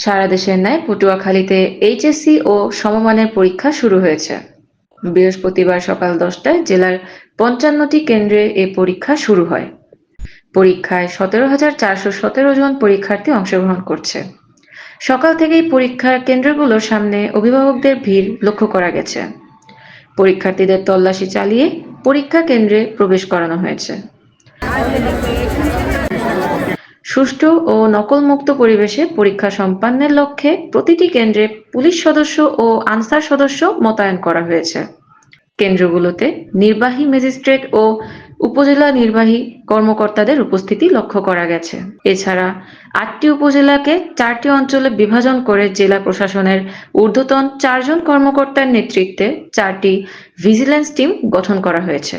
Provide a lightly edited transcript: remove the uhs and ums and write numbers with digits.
সারা দেশের ন্যায় পটুয়াখালীতে এইচএসসি ও সমমানের পরীক্ষা শুরু হয়েছে। বৃহস্পতিবার সকাল 10টায় জেলার 55টি কেন্দ্রে এ পরীক্ষা শুরু হয়। পরীক্ষায় 17,417 জন পরীক্ষার্থী অংশগ্রহণ করছে। সকাল থেকেই পরীক্ষার কেন্দ্রগুলোর সামনে অভিভাবকদের ভিড় লক্ষ্য করা গেছে। পরীক্ষার্থীদের তল্লাশি চালিয়ে পরীক্ষা কেন্দ্রে প্রবেশ করানো হয়েছে। সুষ্ঠু ও নকলমুক্ত পরিবেশে পরীক্ষা সম্পন্নের লক্ষ্যে প্রতিটি কেন্দ্রে পুলিশ সদস্য ও আনসার সদস্য মোতায়েন করা হয়েছে। কেন্দ্রগুলোতে নির্বাহী ম্যাজিস্ট্রেট ও উপজেলা নির্বাহী কর্মকর্তাদের উপস্থিতি লক্ষ্য করা গেছে। এছাড়া 8টি উপজেলাকে 4টি অঞ্চলে বিভাজন করে জেলা প্রশাসনের ঊর্ধ্বতন 4 জন কর্মকর্তার নেতৃত্বে 4টি ভিজিল্যান্স টিম গঠন করা হয়েছে।